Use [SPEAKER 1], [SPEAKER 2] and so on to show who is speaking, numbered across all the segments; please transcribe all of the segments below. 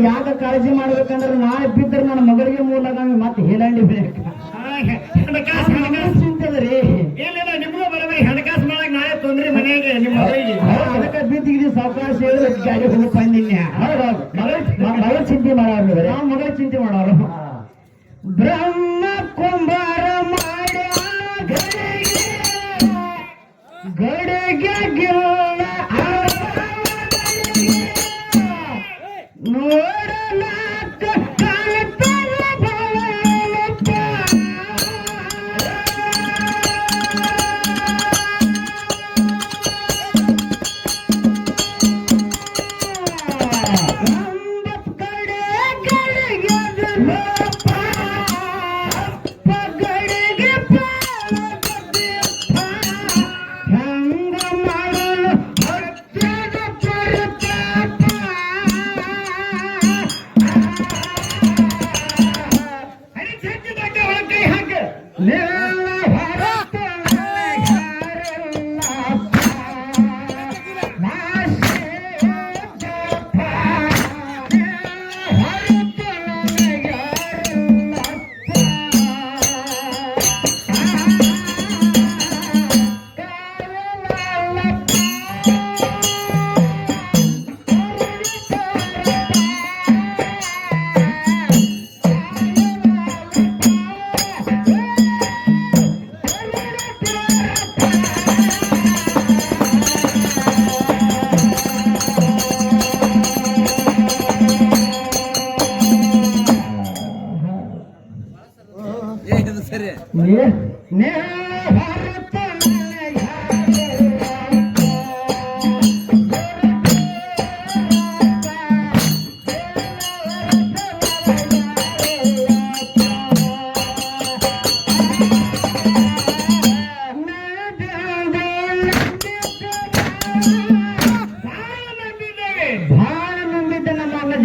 [SPEAKER 1] ಯಾಕ ಕಾಳಜಿ ಮಾಡ್ಬೇಕಂದ್ರೆ ನಾಳೆ ಬಿದ್ದರೆ ನನ್ನ ಮಗಳಿಗೆ ಮೂಲಗಾಮಿ ಮತ್ತೆ ಹೇಳಂಡಿ ಬೇಕು ಚಿಂತದ್ರಿ
[SPEAKER 2] ಏನಿಲ್ಲ ನಿಮ್ಗೂ ಬರಬೇಕು ಹಣಕಾಸು ಮಾಡಕ್ ನಾಳೆ ತೊಂದ್ರೆ ಮನೆಗೆ ನಿಮ್ಮ
[SPEAKER 1] ಅದಕ್ಕೆ ಬಿದ್ದಿಗೆ ಸಾವಕಾಶ ಹೇಳಿ ಗಾಡಿ ಹೋಗಿ ಬಂದಿನ್ಯ ಮಗಳ ಚಿಂತೆ ಮಾಡೋರು ನಾವು ಮಗಳ ಚಿಂತೆ ಮಾಡೋರು ಬ್ರಹ್ಮ ಕುಂಬಾರ ಮಾಡಿ ಗಡಿಗೆ ಗಿಲ್ಲ ನೋಡಲಾಕ ಕಾಣುತ್ತಲ್ಲ ಭವನಪ್ಪ. ಒಂಬತ್ತು ಕಡೆ ಗಡಿಗೆದಲ್ಲಪ್ಪ, ಗಡಿಗೆ ಪಾಲಕದಪ್ಪ, ಹೆಂಗ ಮಾಡಲು ಹಚ್ಚದ ಪರತಾಪ.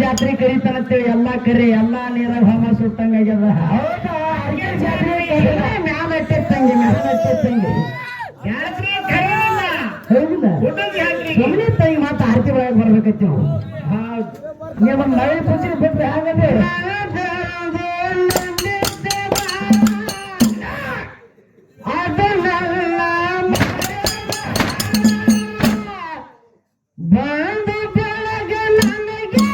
[SPEAKER 1] ಜಾತ್ರೆ ಕರಿತಾನಂತೇಳಿ ಎಲ್ಲಾ ಕರಿ ಎಲ್ಲಾ ನೀರಾಗ ಹೋಮ ಸುಟ್ಟಂಗ ಆಗ್ಯದ. ಮ್ಯಾಲ ತಂಗಿ ಸುಮ್ಮನೆ ತಂಗಿ ಮಾತ್ರ ಆರತಿ ಒಳಗೆ ಬರ್ಬೇಕೈತಿ ನಾವು. ನೀವು ಮಳೆ ಪೂಜೆ ಬಿಟ್ರೆ ಹಾಗಂದ್ರೆ ಬಂದು ಬೆಳಗ್ಗೆ ನನಗೆ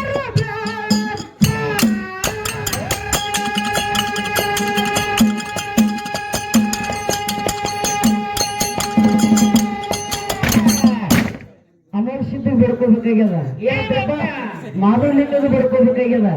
[SPEAKER 1] ಅಮರ್ಷಿದ್ದು ಬೇಡ್ಕೋಬೇಕಾಗ್ಯದ, ಮಾಧುಲಿಂಗದು ಬೇಡ್ಕೋಬೇಕಾಗ್ಯದ.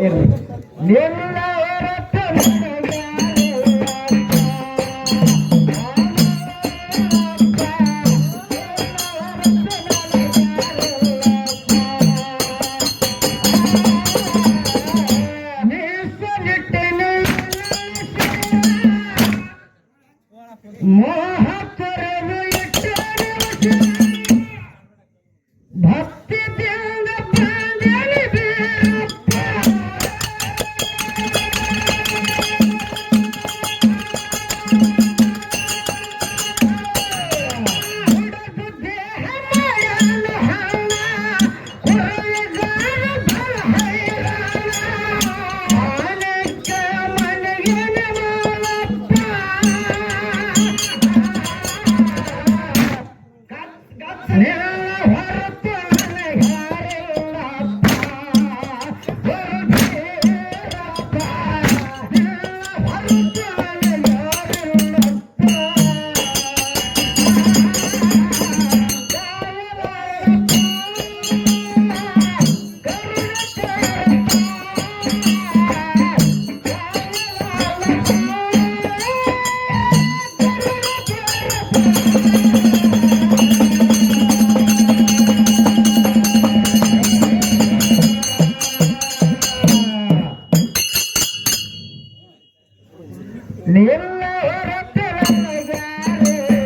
[SPEAKER 1] ಇರ್ಲಿ ನಿನ್ನ ಹೊರತು ಮೋಹ ತೊರೆದು ಭಕ್ತಿಯಿಂದ ಬಂದೆನು ಬೀರಪ್ಪ. ಹುಡುಗು ದೇಹ ಮಾಡಲು ಹಣ, ಹುಡುಗರು ಬಲ ಹೈರಾಣ. ಅನೇಕ ಮನೆಗಿನ ಮೂಲಪ್ಪ. ನಿನ್ನ ಹೊರತು ನನಗ್ಯಾರಿಲ್ಲಪ್ಪ. ಗುರುಬೀರಪ್ಪ, ನಿನ್ನ ಹೊರತು ನನಗ್ಯಾರಿಲ್ಲಪ್ಪ. ನಿನ್ನ ಹೊರತು ನನಗ್ಯಾರಿಲ್ಲಪ್ಪ.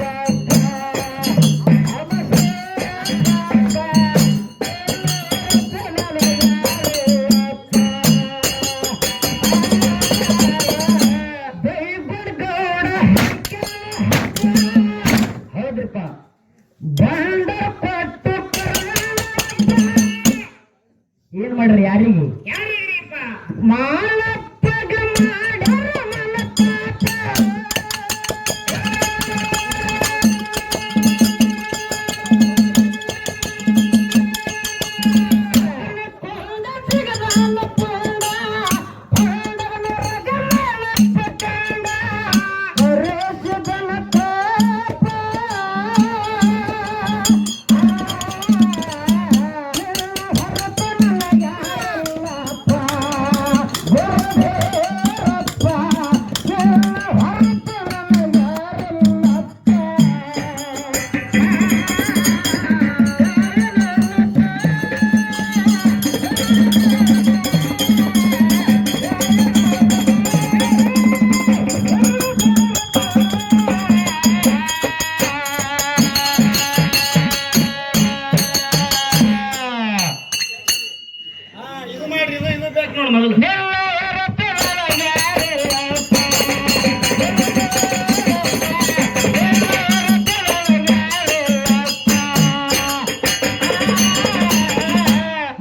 [SPEAKER 1] ಹೌದ್ರಿಪ್ಪ ಬಂಡ ಕೊಟ್ಟು ಏನ್ ಮಾಡ್ರಿ ಯಾರಿಗೆ
[SPEAKER 2] ಯಾರಿಗ್ರಿಪ್ಪ?
[SPEAKER 1] ಮಾನಪ್ಪಗ ಮಾಡ್ಯಾರ ಮನಪಾಪ. ಕೊಂಡ ಸಿಗದಾನ ಪುಂಡ, ಕೊಂಡವನೊಳಗ ಮಾನಪ್ಪ ಕಂಡ. ಹೊರಸದನ ಪಾಪ. ಹೊರತು ನನಗ್ಯಾರಿಲ್ಲಪ್ಪ. ಗುರುದೇವರಪ್ಪ, ನಿನ್ನ ಹೊರತು ನನಗ್ಯಾರಿಲ್ಲಪ್ಪ.
[SPEAKER 2] ಇದು ಮಾಡ್ರಿ, ಇದು ಬೇಕು ನೋಡು ಮೊದಲು.
[SPEAKER 1] ನಿನ್ನ ಹೊರತು ನನಗ್ಯಾರಿಲ್ಲಪ್ಪ.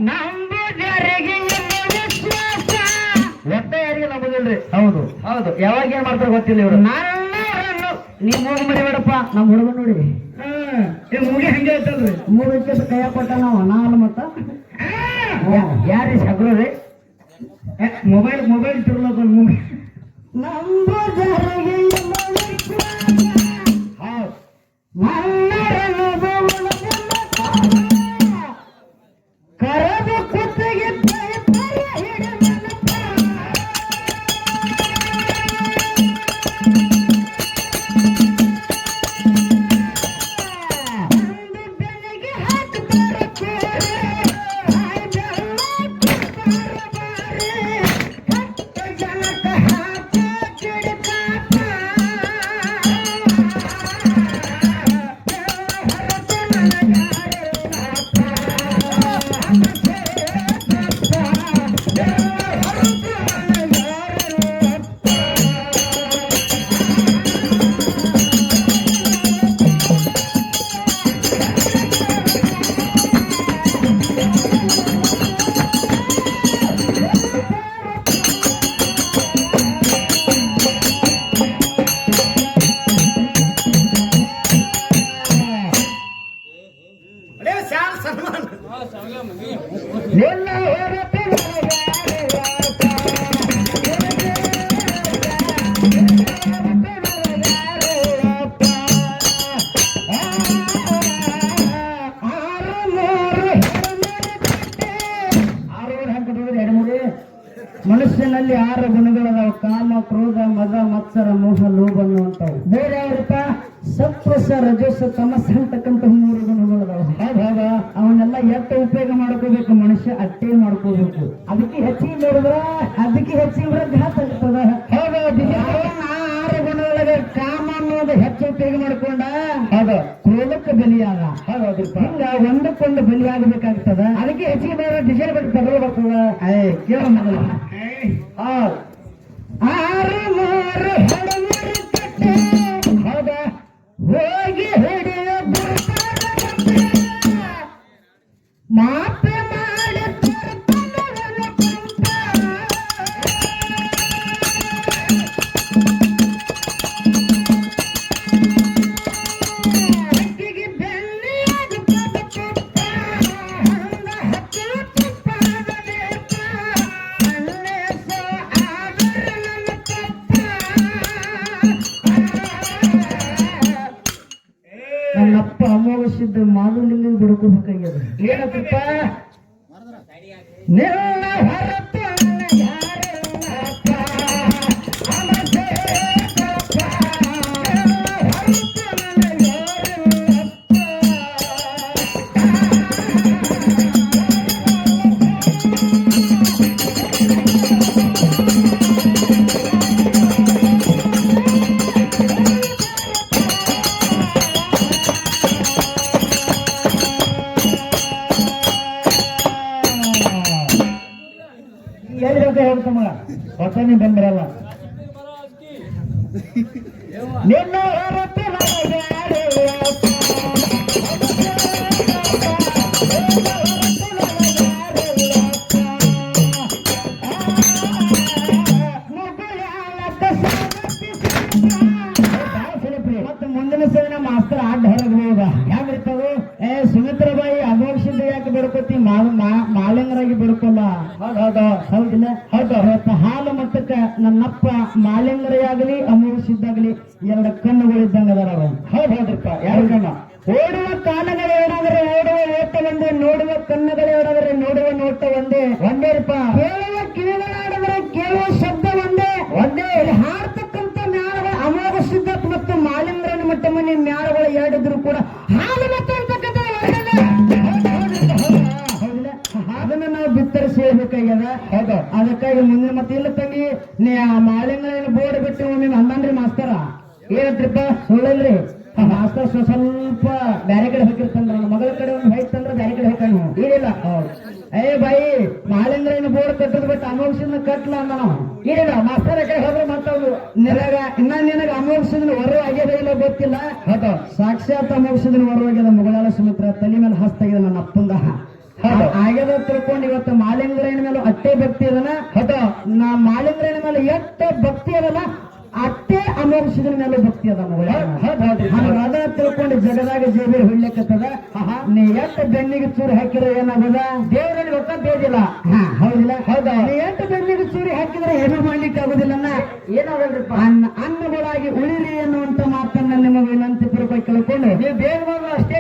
[SPEAKER 1] ನಂಬುದರಿಗೆ ನಿಮ್ಮ ವಿಶ್ವಾಸ. ಒಟ್ಟೆ ಯಾರಿಗೆ ನಂಬುದಿಲ್ರಿ. ಹೌದು ಹೌದು, ಯಾವಾಗ ಏನ್ ಮಾಡ್ತಾರೆ ಗೊತ್ತಿಲ್ಲ ಇವರು. ನನ್ನವರನ್ನು ನೀವು ಮೂಗು ಮರಿಬೇಡಪ್ಪ. ನಮ್ಮ ಹುಡುಗ ನೋಡಿ
[SPEAKER 2] ಮುಗಿ ಹಂಗೆ ಐತಲ್ರಿ.
[SPEAKER 1] ಮೂಗಕ್ಕೆ ಕೈಯ ಕೊಟ್ಟ ನಾನು ಮತ್ತ ಯಾರೀ ಸಗ್ರಿ
[SPEAKER 2] ಮೊಬೈಲ್ ತಿರ್ಲದ ಮುಗಿ.
[SPEAKER 1] ನಂಬುದರಿಗೆ ನಿಮ್ಮ ವಿಶ್ವಾಸ. ಹೌದು, ನನ್ನರನ್ನು ಕರೆದು ಕುತ್ತಿಗೆ ಪೈಪರ ಹಿಡಿದನಪ್ಪ. ಒಂದು ಬೆನ್ನಿಗೆ ಹಾಕ್ತಾರ ಕೋರೆ, ಬಾಯಿ ಬೆಲ್ಲ ಕೊಡ್ತಾರ ಬಾರೆ. ಹತ್ತು ಜನಕ್ಕ ಹಾಕೋ ಕಿಡಿಪಾಪ. ಹೊರತು ನನಗ್ಯಾರಿಲ್ಲಪ್ಪ.
[SPEAKER 2] ಅದೇ ಸಾಲ್ ಸನ್ಮಾನ.
[SPEAKER 1] ನಿನ್ನ ಹೊರತು ನನಗ್ಯಾರಿಲ್ಲಪ್ಪ. ಮನುಷ್ಯನಲ್ಲಿ 6 ಗುಣಗಳದಾವ. ಕಾಮ, ಕ್ರೋಧ, ಮದ, ಮತ್ಸರ, ಮೋಹ, ಲೋಭ ಅನ್ನುವಂಥವು. ಬೇರೆ ಯಾವ್ರಪ್ಪ? ಸತ್ವಸ, ರಜೋಸ, ತಮಸ್ಸ ಅಂತಕ್ಕಂಥ 3 ಗುಣಗಳದಾವ. ಹೌದ ಅವನ್ನೆಲ್ಲ ಎಷ್ಟು ಉಪಯೋಗ ಮಾಡ್ಕೋಬೇಕು ಮನುಷ್ಯ ಅಷ್ಟೇ ಮಾಡ್ಕೋಬೇಕು. ಅದಕ್ಕೆ ಹೆಚ್ಚಿಗೆ ನೋಡಿದ್ರ ಅದಕ್ಕೆ ಹೆಚ್ಚಿಗೆ ಘಾತ ಆಗ್ತದ. ಹೌದು 6 ಗುಣಗಳಿಗೆ ಕಾಮ ಅನ್ನೋದು ಹೆಚ್ಚು ಉಪಯೋಗ ಮಾಡ್ಕೊಂಡ ಹೌದು ಕ್ರೋಧಕ್ಕೆ ಬಲಿಯಾದ. ಹೌದು ಹಿಂಗ ಒಂದಕ್ಕೊಂದು ಬಲಿಯಾಗಬೇಕಾಗ್ತದ. ಅದಕ್ಕೆ ಹೆಚ್ಚಿಗೆ ಬೇರೆ ಡಿಸೈನ್ ಬಿಟ್ಟು ತಗೊಳ್ ಬರ್ತದ. ಕೇಳ ಮೊದಲ 6 3 ಹಡಮರು ಕಟ್ಟೆ ಹೌದ ಹೋಗಿ ಹಿಡಿಯ ಮಾಪೆ ಮಾಡಿ ನನ್ನಪ್ಪ ಅಮೋಘಸಿದ್ದ ಮಾದುಲಿಂಗ ಬಿಡ್ಕೋಬೇಕಾಗ್ಯದ. ಏನಪ್ಪ ನಿನ್ನ ಹೊರತು ಯಾರಿಲ್ಲಪ್ಪ, ಅಮಸೆ ತಪ್ಪ, ನಿನ್ನ ಹೊರತು ನನಗೆ ಯಾರಿಲ್ಲಪ್ಪ. ಎಲ್ಲಿರುತ್ತೆ ಹೇಳ್ತಮ್ಮ ಹೊಟ್ಟೆ ಬಂದ್ರಲ್ಲ ನಿನ್ನ ಹೊರತು ನನಗೆ ಯಾರಿಲ್ಲಪ್ಪ, ಮತ್ತೆ ಮುಂದಿನ ಸರಿ ನಮ್ಮ ಮಾಸ್ತರ್ ಅಡ್ಡ ಹೊರಗಬಹುದ ಯಾಕಿರ್ತದು? ಸುಮಿತ್ರಬಾಯಿ ಅಮೋಘಸಿದ್ದ ಯಾಕೆ ಬಿಡ್ಕೋತಿ? ಮಾಲಿಂಗರಾಗಿ ಬಿಡ್ಕೊಲ್ಲ. ಹೌದಿಲ್ಲ? ಹೌದು. ಹಾಲು ಮತ್ತಕ್ಕ ನನ್ನಪ್ಪ ಮಾಲಿಂಗರಾಗಲಿ ಅಮೋಘಸಿದ್ದಾಗಲಿ 2 ಕಣ್ಣುಗಳಿದ್ದಂಗ ಅದಾರ. ಹೌದ್ರಪ್ಪ. 2 ಕಣ್ಣು. ಓಡುವ ಕಾಲಗಳು ಏನಾದರೆ ಓಡುವ ಓಟ ಒಂದೇ, ನೋಡುವ ಕಣ್ಣುಗಳು ಏನಾದರೆ ನೋಡುವ ನೋಟ ಒಂದೇ. ಒಂದೇಪ್ಪ. ಕೇಳುವ ಕಿವಿಗಳಾಡಿದರೆ ಕೇಳುವ ಶಬ್ದ ಒಂದೇ. ಹಾಡ್ತಕ್ಕಂಥ ಮ್ಯಾಳಗಳ ಅಮೋಘಸಿದ್ದ ಮತ್ತು ಮಾಲಿಂಗರನ ಮಟ್ಟ ಮನೆ ಮ್ಯಾಳಗಳು 2 ಇದ್ರು ಕೂಡ ಹಾಲು ಮತ್ತು ಅದನ್ನ ನಾವು ಬಿತ್ತರಿಸಿ ಹೇಳ್ಬೇಕಾಗ್ಯದ. ಹೌದು. ಅದಕ್ಕಾಗಿ ಮುಂದಿನ ಮತ್ತೆ ಇಲ್ಲ ತಂಗಿ ನೀ ಆ ಮಾಲಿಂಗನ ಬೋರ್ಡ್ ಬಿಟ್ಟು ನೀನು ಅಂದನ್ರಿ ಮಾಸ್ತರ ಏನಂತ್ರಿಪ್ಪ? ಸುಳ್ಳಲ್ರಿ ಮಾಸ್ತರ್ ಸ್ವಲ್ಪ ಬ್ಯಾರೆ ಕಡೆ ಹೋಗಿರ್ತಂದ್ರ ನನ್ನ ಮಗಳ ಕಡೆ ಒಂದು ಹೋಯ್ತಂದ್ರ ಬ್ಯಾರೆ ಕಡೆ ಹೋಗ್ತಾನ. ಏನಿಲ್ಲ ಬಾಯಿ ಮಾಲಿಂಗನ ಬೋರ್ಡ್ ಕಟ್ಟದ್ ಬಿಟ್ಟು ಅಮೋಘಸಿದ್ನ ಕಟ್ಲ ಅಂದ ನಾವು. ಏನಿಲ್ಲ ಮಾಸ್ತರ ಕಡೆ ಹೋದ್ರೆ ಮತ್ತವ್ರು ನಿನಗ ನಿನಗ ಅಮೋಘಸಿದ್ನ ಹೊರ ಆಗ್ಯದ ಇಲ್ಲ ಗೊತ್ತಿಲ್ಲ. ಹೌದು. ಸಾಕ್ಷಾತ್ ಅಮೋಘಸಿದ್ನ ಹೊರವಾಗ್ಯದ. ಮಗಳಾಲ ಸುಮಿತ್ರ ತಲೆ ಮೇಲೆ ಹಸ್ತಾಗ್ಯದ ನನ್ನ ಅಪ್ಪಂದ ಆಗ್ಯದ ತಿಳ್ಕೊಂಡು ಇವತ್ತು ಮಾಲಿಂಗರಾಯನ ಮೇಲೆ ಅಟ್ಟೆ ಭಕ್ತಿ ಅದನ. ಹೌದು. ನಾ ಮಾಲಿಂಗರಾಯನ ಮೇಲೆ ಎಷ್ಟೇ ಭಕ್ತಿ ಅದಲ್ಲ ಅಟ್ಟೆ ಅಮೋಘಸಿದ್ನ ಮೇಲೆ ಭಕ್ತಿ ಅದ ಮಗಳ. ಅದ ತಿಳ್ಕೊಂಡು ಜಗದಾಗ ಜೇಬಿ ಹೊಳ್ಲಿಕ್ಕತ್ತದ. ನೀ ಎಷ್ಟು ಬೆನ್ನಿಗೆ ಚೂರಿ ಹಾಕಿದ್ರೆ ಏನಾಗದ? ದೇವರಲ್ಲಿ ಒಟ್ಟ ಬೇದಿಲ್ಲ. ಹೌದಿಲ್ಲ? ಹೌದಾ. ನೀ ಎಷ್ಟು ಬೆನ್ನಿಗೆ ಚೂರಿ ಹಾಕಿದ್ರೆ ಏನು ಮಾಡ್ಲಿಕ್ಕೆ ಆಗುದಿಲ್ಲ. ಏನಾಗಲ್ರಿಪ್ಪ? ಅನ್ನಗಳಾಗಿ ಉಳಿರಿ ಎನ್ನುವಂತ ಮಾತನ್ನ ನಿಮಗೆ ವಿನಂತಿ ಪೂರ್ವಕ ಕೇಳ್ಕೊಂಡು ನೀವು ಬೇಗ ಅಷ್ಟೇ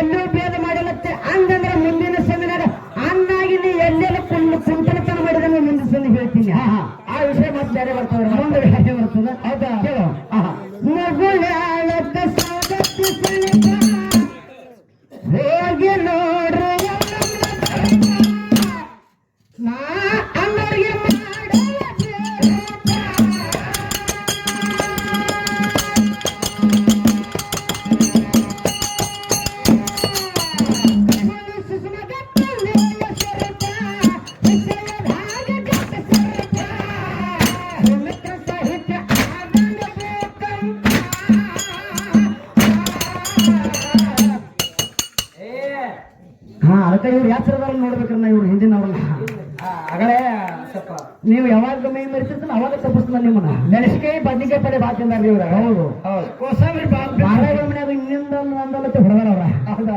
[SPEAKER 1] ಎಲ್ಲೂ ಭೇದ ಮಾಡಿಲ್ಲತ್ತೆ ಹಂಗಂದ್ರೆ ಮುಂದಿನ ಸಮಯದಾಗ ಅನ್ನಾಗಿ ನೀ ಎಲ್ಲೆಲ್ಲ ಕುಂಟನತನ ಮಾಡಿದ್ರೆ ಮುಂದಿನ ಸಮಯ ಹೇಳ್ತೀನಿ. ಆ ವಿಷಯ ಮತ್ತೆ ಬೇರೆ ಬರ್ತದೆ, ಮುಂದೆ ಬೇರೆ ಬರ್ತದೆ. ಹೌದಾ? ಕೇಳು. ಮಗುಳಾಳತ್ತ ಹೋಗಿ ನೋಡ್ರಿ ನಾ ಅನ್ನೋರಿಗೆ ಅದಕ್ಕೆ ಇವ್ರು ಯಾತ್ರಾದಲ್ಲಿ ನೋಡ್ಬೇಕ್ರ ನಾ ಇವ್ರು ಹಿಂದಿನವ್ರನ್ನ. ಆಗಲೇ ಸ್ವಲ್ಪ ನೀವು ಯಾವಾಗ ಮೈ ಮರಿತಿರ್ತಾನ ಅವಾಗ ತಪ್ಪಿಸ್ತಾನ ನಿಮ್ಮನ್ನ. ಮೆಣಸಿಕಾಯಿ ಬದ್ನಿಕಾಯಿ ಪಡೆ ಬಾತ್ ತಿಂದಾರ ಇವ್ರ. ಹೌದು. ಇನ್ನಿಂದ ಒಂದಲ್ಲತ್ತೆ ಹೊಡೆದಾರ ಅವ್ರ. ಹೌದಾ?